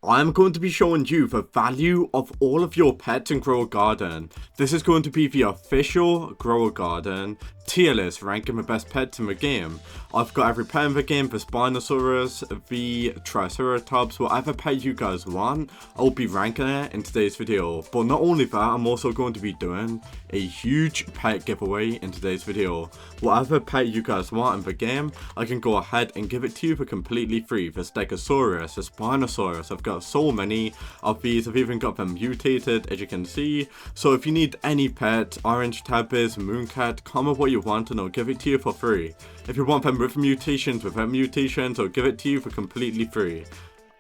I'm going to be showing you the value of all of your pets in Grow a Garden. This is going to be the official Grow a Garden tier list ranking the best pets in the game. I've got every pet in the game, the Spinosaurus, the Triceratops, whatever pet you guys want, I'll be ranking it in today's video. But not only that, I'm also going to be doing a huge pet giveaway in today's video. Whatever pet you guys want in the game, I can go ahead and give it to you for completely free. The Stegosaurus, the Spinosaurus, I've got so many of these. I've even got them mutated, as you can see. So if you need any pet, orange tabbies, mooncat, comment what you want and I'll give it to you for free. If you want them with mutations, without mutations, I'll give it to you for completely free.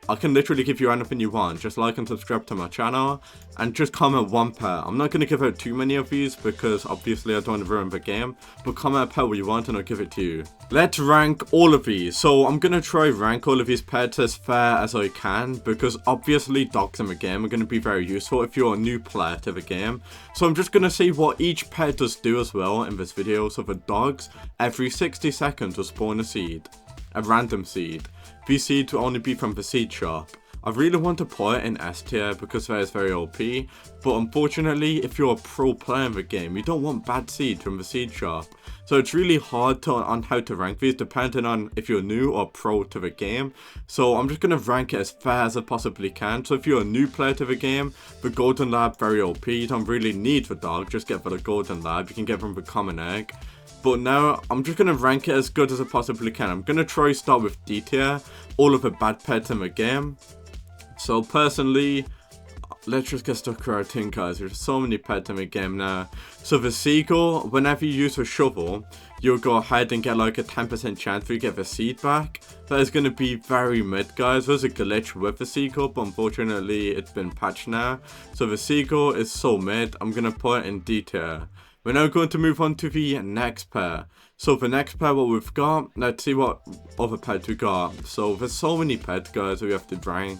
I can literally give you anything you want. Just like and subscribe to my channel and just comment one pet. I'm not going to give out too many of these because obviously I don't want to ruin the game, but comment a pet what you want and I'll give it to you. Let's rank all of these. So I'm going to try rank all of these pets as fair as I can because obviously dogs in the game are going to be very useful if you're a new player to the game. So I'm just going to say what each pet does do as well in this video. So for dogs, every 60 seconds will spawn a seed. A random seed. These seeds will only be from the seed shop. I really want to put it in S tier because that is very OP, but unfortunately if you're a pro player in the game, you don't want bad seeds from the seed shop. So it's really hard on how to rank these depending on if you're new or pro to the game. So I'm just going to rank it as fair as I possibly can. So if you're a new player to the game, the golden lab very OP, you don't really need the dog, just get for the golden lab, you can get from the common egg. But now, I'm just going to rank it as good as I possibly can. I'm going to try start with D tier, all of the bad pets in the game. So personally, let's just get stuck right in guys, there's so many pets in the game now. So the seagull, whenever you use a shovel, you'll go ahead and get like a 10% chance to get the seed back. That is going to be very mid guys. There's a glitch with the seagull, but unfortunately it's been patched now. So the seagull is so mid, I'm going to put it in D tier. We're now going to move on to the next pair. So the next pair what we've got, let's see what other pets we got. So there's so many pets guys that we have to rank.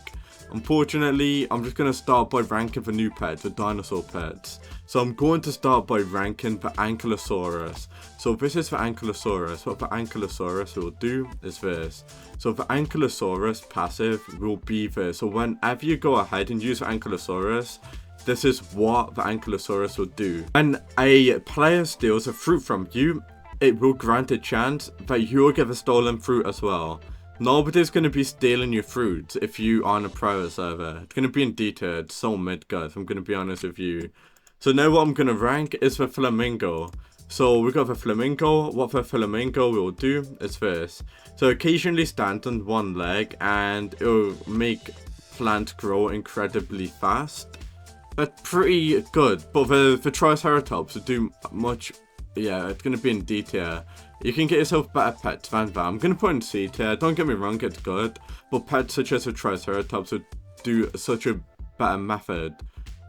Unfortunately, I'm just going to start by ranking the new pets, the dinosaur pets. So I'm going to start by ranking the Ankylosaurus. So this is the Ankylosaurus. What the Ankylosaurus will do is this. So the Ankylosaurus passive will be this. So whenever you go ahead and use the Ankylosaurus, this is what the Ankylosaurus will do. When a player steals a fruit from you, it will grant a chance that you'll get the stolen fruit as well. Nobody's going to be stealing your fruit if you are on a private server. It's going to be in D tier. It's so mid guys, I'm going to be honest with you. So now what I'm going to rank is the flamingo. So we got the flamingo. What the flamingo will do is this. So occasionally stand on one leg and it will make plants grow incredibly fast. That's pretty good, but the Triceratops will do much. Yeah, it's going to be in D tier. You can get yourself better pets than that. I'm going to put in C tier. Don't get me wrong, it's good, but pets such as the Triceratops would do such a better method.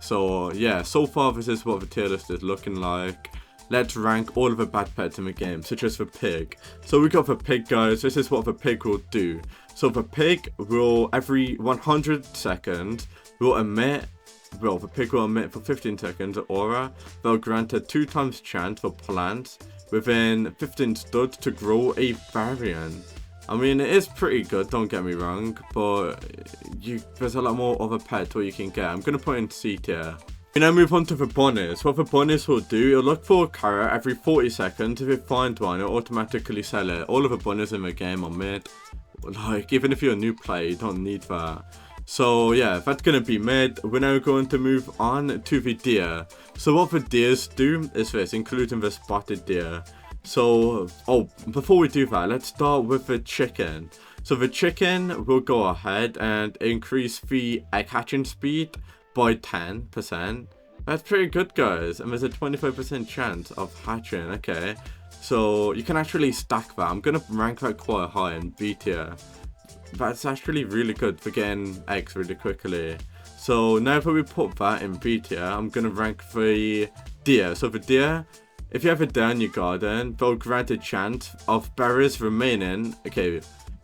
So yeah, so far this is what the tier list is looking like. Let's rank all of the bad pets in the game, such as the pig. So we got the pig guys, this is what the pig will do. So the pig will, every 100 seconds, will emit, well, the pig will emit for 15 seconds an aura. They'll grant a 2 times chance for plants within 15 studs to grow a variant. I mean, it is pretty good, don't get me wrong, but there's a lot more other pets what you can get. I'm going to put in C tier. We now move on to the bunnies. What the bunnies will do, it'll look for a carrot every 40 seconds. If it finds one, it'll automatically sell it. All of the bunnies in the game are mid. Like, even if you're a new player, you don't need that. So yeah, that's going to be mid. We're now going to move on to the deer. So what the deers do is this, including the spotted deer. So, before we do that, let's start with the chicken. So the chicken will go ahead and increase the egg hatching speed by 10%. That's pretty good guys, and there's a 25% chance of hatching. Okay, so you can actually stack that. I'm going to rank that quite high in B tier. That's actually really good for getting eggs really quickly. So now that we put that in B tier, I'm going to rank the deer. So the deer, if you have a deer in your garden, they'll grant a chance of berries remaining. Okay,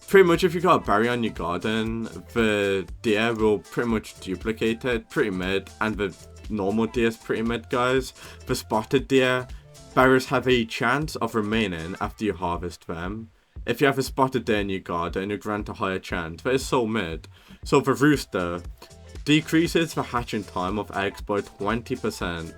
pretty much if you got a berry on your garden, the deer will pretty much duplicate it, pretty mid, and the normal deer is pretty mid guys. The spotted deer, berries have a chance of remaining after you harvest them. if you have a spotted deer in your garden, you grant a higher chance, but it's so mid. So the rooster decreases the hatching time of eggs by 20%.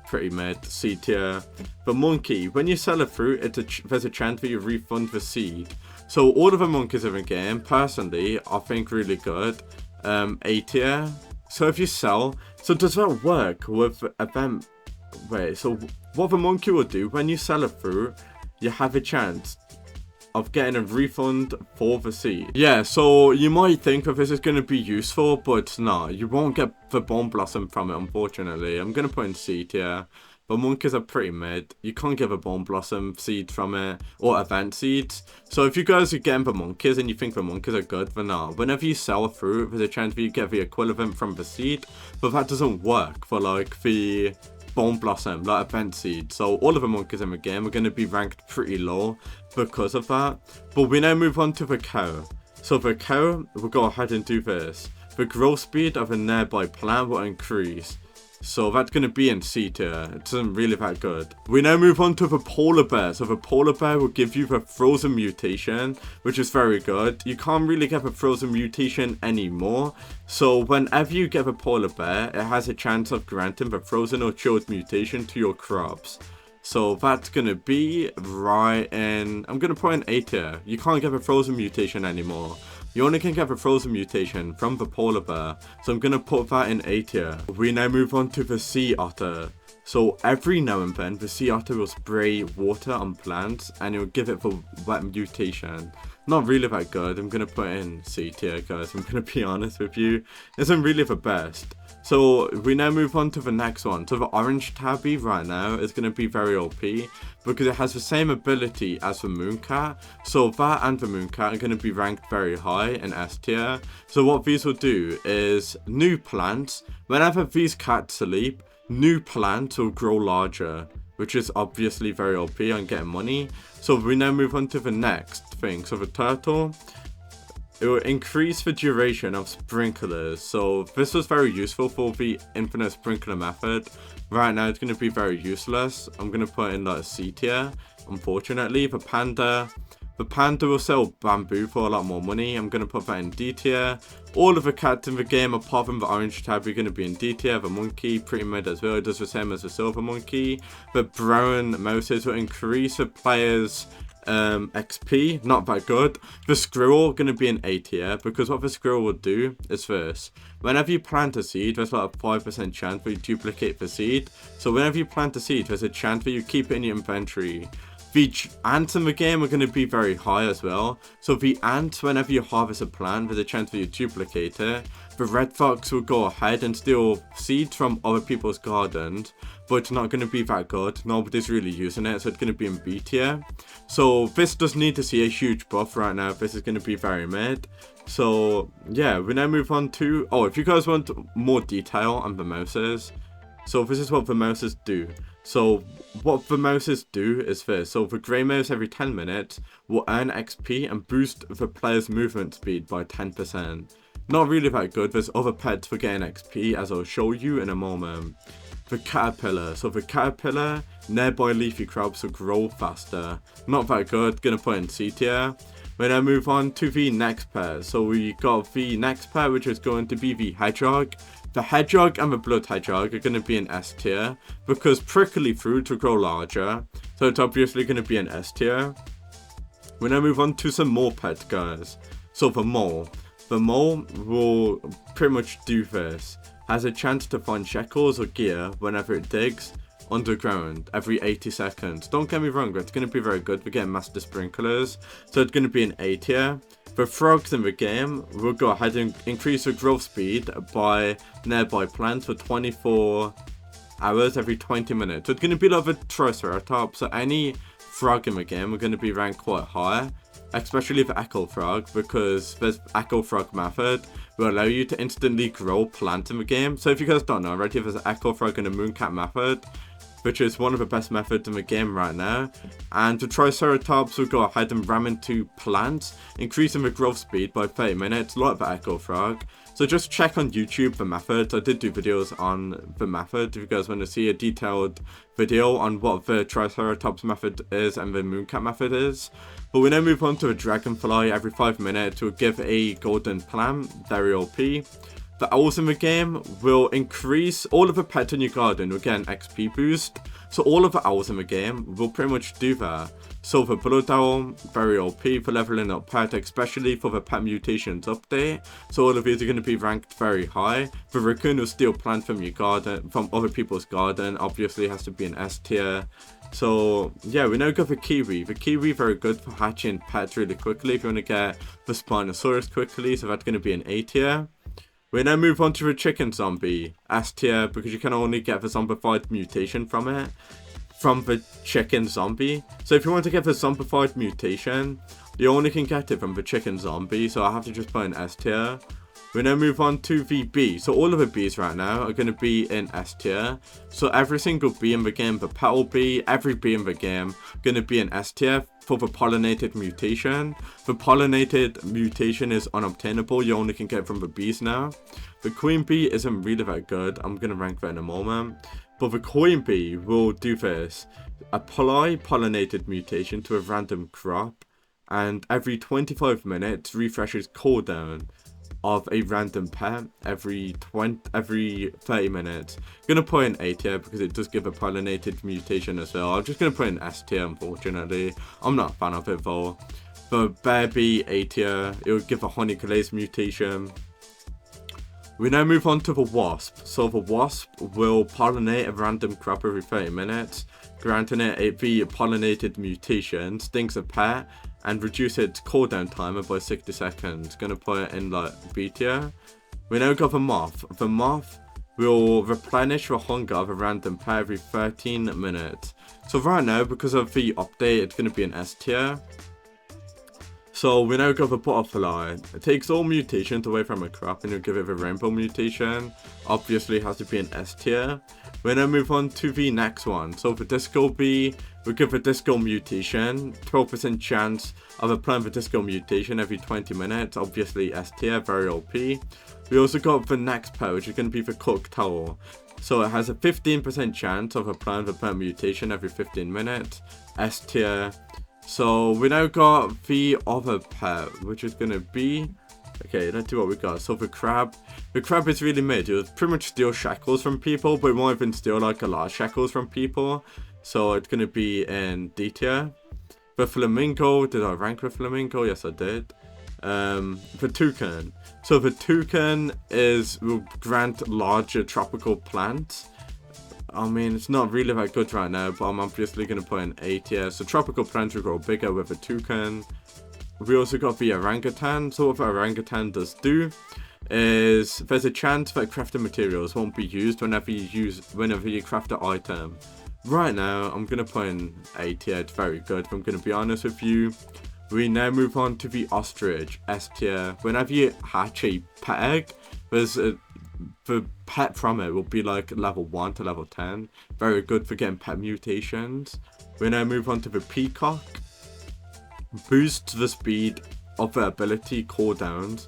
Pretty mid, C tier. The monkey, when you sell a fruit, there's a chance that you refund the seed. So all of the monkeys in the game, personally, I think really good. A tier. So if you sell, so does that work with event? Wait, so what the monkey will do when you sell a fruit, you have a chance of getting a refund for the seed. Yeah, so you might think that this is going to be useful, but it's not. You won't get the bone blossom from it, unfortunately. I'm going to put in C tier. The monkeys are pretty mid. You can't get a bone blossom seed from it, or event seeds. So if you guys are getting the monkeys and you think the monkeys are good, then no. Whenever you sell a fruit, there's a chance that you get the equivalent from the seed, but that doesn't work for like the bone blossom, like event seed. So all of the monkeys in the game are going to be ranked pretty low because of that. But we now move on to the cow. So the cow, we'll go ahead and do this. The growth speed of a nearby plant will increase. So that's going to be in C tier. It isn't really that good. We now move on to the polar bear. So the polar bear will give you the frozen mutation, which is very good. You can't really get the frozen mutation anymore. So whenever you get a polar bear, it has a chance of granting the frozen or chilled mutation to your crops. So that's going to be right in, I'm going to put in A tier. You can't get the frozen mutation anymore. You only can get the frozen mutation from the polar bear, so I'm going to put that in A tier. We now move on to the sea otter. So every now and then, the sea otter will spray water on plants, and it will give it the wet mutation. Not really that good. I'm going to put in C tier, guys. I'm going to be honest with you. It isn't really the best. So we now move on to the next one. So the orange tabby right now is going to be very OP because it has the same ability as the mooncat. So that and the mooncat are going to be ranked very high in S tier. So what these will do is new plants. Whenever these cats sleep, new plants will grow larger, which is obviously very OP on getting money. So we now move on to the next thing. So the turtle, it will increase the duration of sprinklers. So this was very useful for the infinite sprinkler method. Right now it's going to be very useless. I'm going to put in like a C tier. Unfortunately, the panda will sell bamboo for a lot more money. I'm going to put that in D tier. All of the cats in the game apart from the orange tabby are going to be in D tier. The monkey pretty mid as well. It does the same as the silver monkey. The brown mouses will increase the players' XP, not that good. The squirrel going to be in A tier because what the squirrel will do is this. Whenever you plant a seed, there's like a 5% chance that you duplicate the seed. So whenever you plant a seed, there's a chance that you keep it in your inventory. The ants in the game are going to be very high as well. So the ants, whenever you harvest a plant, there's a chance that you duplicate it. The red fox will go ahead and steal seeds from other people's gardens, but it's not going to be that good. Nobody's really using it, so it's going to be in B tier. So this does need to see a huge buff right now. This is going to be very mid. So yeah, we now move on to, if you guys want more detail on the mouses, so this is what the mouses do. So what the mouses do is this. So the grey mouse every 10 minutes will earn XP and boost the player's movement speed by 10%. Not really that good. There's other pets for getting XP, as I'll show you in a moment. The caterpillar. So the caterpillar, nearby leafy crops will grow faster. Not that good. Gonna put in C tier. We now move on to the next pair. So we got the next pair, which is going to be the hedgehog. The hedgehog and the blood hedgehog are going to be in S tier because prickly fruits will grow larger. So it's obviously going to be in S tier. We now move on to some more pets, guys. So the mole. The mole will pretty much do this. Has a chance to find shekels or gear whenever it digs underground every 80 seconds. Don't get me wrong, but it's going to be very good for getting master sprinklers. So it's going to be an A tier. The frogs in the game will go ahead and increase the growth speed by nearby plants for 24 hours every 20 minutes. So it's going to be like a triceratops. So any frog in the game are going to be ranked quite high, especially the echo frog, because this echo frog method will allow you to instantly grow plants in the game. So if you guys don't know already, there's an echo frog and a mooncat method, which is one of the best methods in the game right now. And the triceratops will go ahead and ram into plants, increasing the growth speed by 30 minutes, like the echo frog. So just check on YouTube for methods. I did do videos on the method if you guys want to see a detailed video on what the Triceratops method is and the Mooncat method is. But we now move on to a Dragonfly every 5 minutes to give a golden plant, very OP. The owls in the game will increase all of the pets in your garden will get an XP boost. So all of the owls in the game will pretty much do that. So the blood owl, very OP for leveling up pet, especially for the pet mutations update. So all of these are going to be ranked very high. The raccoon will steal plant from your garden, from other people's garden, obviously has to be an S tier. So yeah, we now got the kiwi. The kiwi very good for hatching pets really quickly if you want to get the Spinosaurus quickly, so that's going to be an A tier. We now move on to the chicken zombie, S tier, because you can only get the zombified mutation from it, from the chicken zombie. So if you want to get the zombified mutation, you only can get it from the chicken zombie, so I have to just put in S tier. We now move on to the bee. So all of the bees right now are going to be in S tier. So every single bee in the game, the petal bee, every bee in the game, going to be in S tier for the pollinated mutation. The pollinated mutation is unobtainable. You only can get it from the bees now. The queen bee isn't really that good. I'm going to rank that in a moment. But the queen bee will do this. Apply pollinated mutation to a random crop. And every 25 minutes refreshes cooldown of a random pet every 30 minutes. Gonna put in A tier because it does give a pollinated mutation as well. I'm just gonna put in S tier, unfortunately. I'm not a fan of it though. The bear bee, A tier. It will give a honey glaze mutation. We now move on to the wasp. So the wasp will pollinate a random crop every 30 minutes, granting it the pollinated mutation, stings a pet, and reduce its cooldown timer by 60 seconds. Gonna put it in like B tier. We now got the moth. The moth will replenish the hunger of a random pet every 13 minutes. So right now, because of the update, it's gonna be an S tier. So we now got the butterfly. It takes all mutations away from a crop and you'll give it the rainbow mutation. Obviously it has to be an S tier. We now move on to the next one. So the disco bee, we give the disco mutation. 12% chance of applying the disco mutation every 20 minutes. Obviously S tier, very OP. We also got the next pet, which is going to be the cooked owl. So it has a 15% chance of applying the plant mutation every 15 minutes. S tier. So we now got the other pet, which is going to be, okay, let's see what we got. So the crab is really mid. It will pretty much steal shekels from people, but it won't even steal like a lot of shekels from people. So it's going to be in D tier. The flamingo, did I rank the flamingo? Yes, I did. The toucan. So the toucan will grant larger tropical plants. I mean, it's not really that good right now, but I'm obviously going to put in A tier. So tropical plants will grow bigger with a toucan. We also got the orangutan. So what the orangutan does do is there's a chance that crafted materials won't be used whenever you craft an item. Right now, I'm going to put in A tier. It's very good, if I'm going to be honest with you. We now move on to the ostrich, S tier. Whenever you hatch a pet egg, the pet from it will be like level 1 to level 10. Very good for getting pet mutations. We now move on to the peacock. Boosts the speed of the ability cooldowns.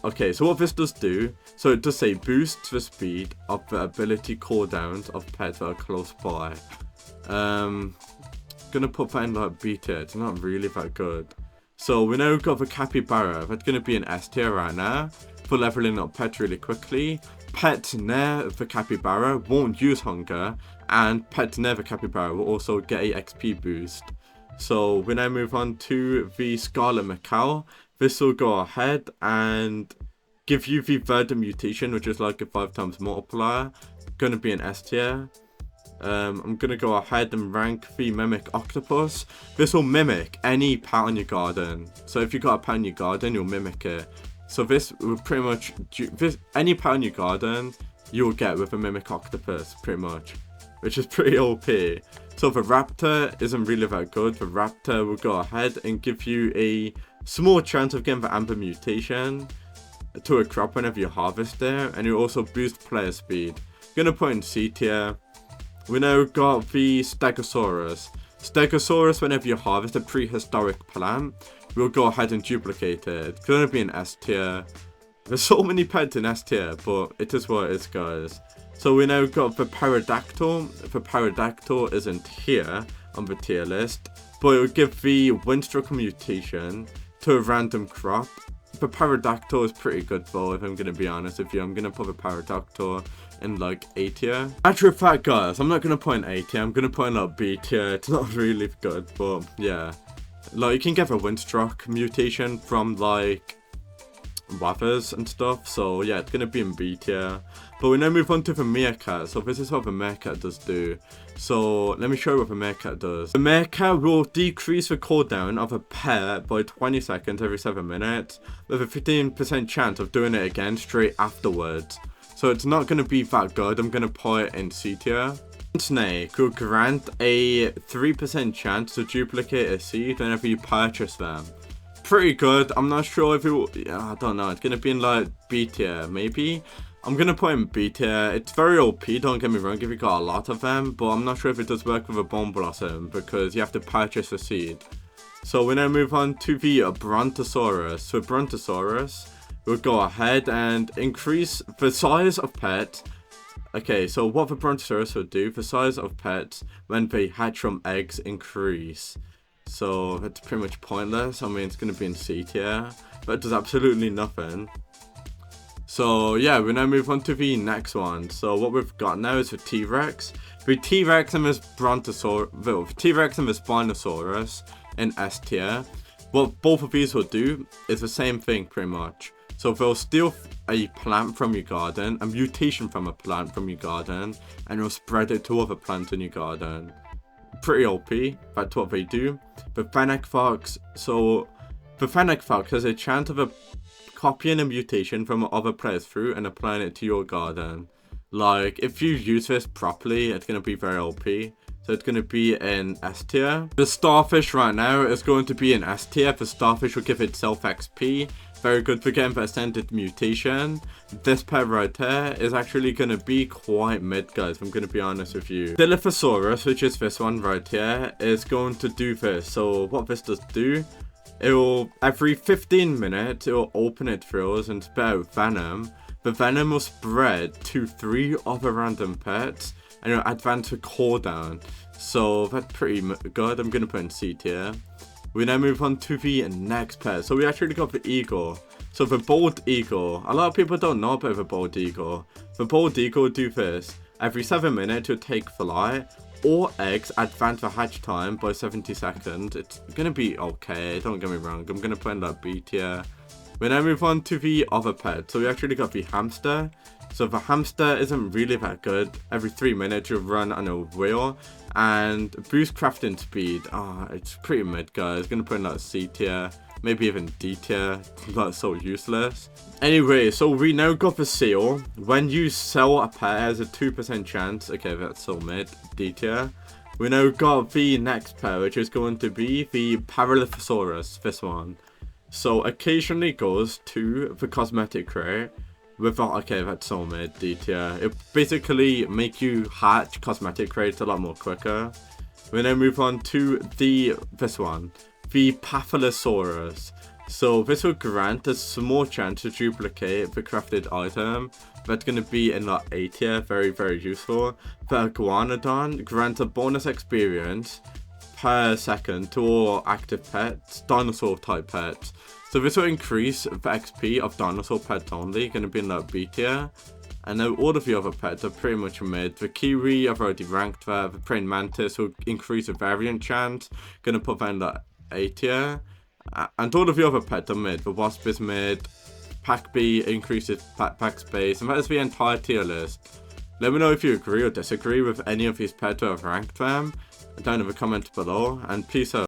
Okay, so what this does do, so it does say boosts the speed of the ability cooldowns of pets that are close by. Gonna put that in like B tier. It's not really that good. So we now got the capybara. That's gonna be an S tier right now for leveling up pets really quickly. Pets near the capybara won't use hunger, and pets near the capybara will also get a XP boost. So we now move on to the scarlet macaw. This will go ahead and give you the verdant mutation, which is like a 5x multiplier. Gonna be an S tier. I'm gonna go ahead and rank the mimic octopus. This will mimic any pet on your garden. So if you got a pet in your garden, you'll mimic it. So this will pretty much any pet in your garden you'll get with a mimic octopus, pretty much, which is pretty OP. So the raptor isn't really that good. The raptor will go ahead and give you a small chance of getting the amber mutation to a crop whenever you harvest it, and you also boost player speed. Gonna put in C tier. We now got the stegosaurus. Stegosaurus, whenever you harvest a prehistoric plant, we'll go ahead and duplicate it. It's gonna be an S tier. There's so many pets in S tier, but it is what it is, guys. So we now got the pterodactyl. The pterodactyl isn't here on the tier list, but it will give the windstruck mutation to a random crop. The pterodactyl is pretty good though, if I'm going to be honest with you. I'm going to put the pterodactyl in like A tier. Actual fact, guys, I'm not going to put in A tier. I'm going to put in like B tier. It's not really good, but yeah. Like, you can get a windstruck mutation from like wathers and stuff, so yeah, it's gonna be in B tier. But we now move on to the meerkat. So this is what the meerkat does do. So let me show you what the meerkat does. The meerkat will decrease the cooldown of a pet by 20 seconds every 7 minutes, with a 15% chance of doing it again straight afterwards. So it's not gonna be that good. I'm gonna put it in C tier. Snake will grant a 3% chance to duplicate a seed whenever you purchase them. Pretty good. I'm not sure if it will, yeah, I don't know. It's gonna be in like B tier, maybe. I'm gonna put in B tier. It's very OP, don't get me wrong, if you got a lot of them, but I'm not sure if it does work with a bone blossom because you have to purchase a seed. So we now move on to the Brontosaurus. So Brontosaurus will go ahead and increase the size of pets. Okay, so what the Brontosaurus will do, the size of pets when they hatch from eggs increase. So that's pretty much pointless. I mean, it's going to be in C tier, but it does absolutely nothing. So yeah, we now move on to the next one. So what we've got now is the T-Rex. The T-Rex and this Brontosaurus, the T-Rex and this Spinosaurus in S tier. What both of these will do is the same thing pretty much. So they'll steal a plant from your garden, a mutation from a plant from your garden, and you'll spread it to other plants in your garden. Pretty OP, that's what they do. The Fennec Fox, so the Fennec Fox has a chance of copying a mutation from other players' fruit and applying it to your garden. Like, if you use this properly, it's going to be very OP. So it's going to be in S tier. The Starfish right now is going to be in S tier. The Starfish will give itself XP. Very good for getting the Ascended Mutation. This pet right here is actually going to be quite mid, guys, if I'm going to be honest with you. Dilophosaurus, which is this one right here, is going to do this. So what this does do, it will, every 15 minutes, it will open its throws and spit out venom. The venom will spread to 3 other random pets, and it'll advance the cooldown. So that's pretty good. I'm going to put in C tier. We now move on to the next pet. So we actually got the eagle. So the bald eagle. A lot of people don't know about the bald eagle. The bald eagle will do this. Every 7 minutes, you'll take flight. All eggs advance the hatch time by 70 seconds. It's going to be okay. Don't get me wrong. I'm going to put in that B tier. We now move on to the other pet. So we actually got the hamster. So the hamster isn't really that good. Every 3 minutes you run on a wheel and boost crafting speed. It's pretty mid, guys. Gonna put in that C tier, maybe even D tier. That's so useless. Anyway, so we now got the seal. When you sell a pet, it has a 2% chance. Okay, that's so mid, D tier. We now got the next pet, which is going to be the Paralithosaurus, this one. So occasionally goes to the cosmetic crate. Okay, that's so mid, D tier. It basically make you hatch cosmetic crates a lot more quicker. We now move on to this one, the Pathalosaurus. So this will grant a small chance to duplicate the crafted item. That's going to be in like A tier, very, very useful. The Iguanodon grants a bonus experience per second to all active pets, dinosaur type pets. So this will increase the XP of dinosaur pets only, going to be in that B tier. And now all of the other pets are pretty much mid. The kiwi, I've already ranked there. The praying mantis will increase the variant chance, going to put that in that A tier. And all of the other pets are mid. The wasp is mid. Pack B increases pack space. And that is the entire tier list. Let me know if you agree or disagree with any of these pets or have ranked them down in the comments below. And peace out.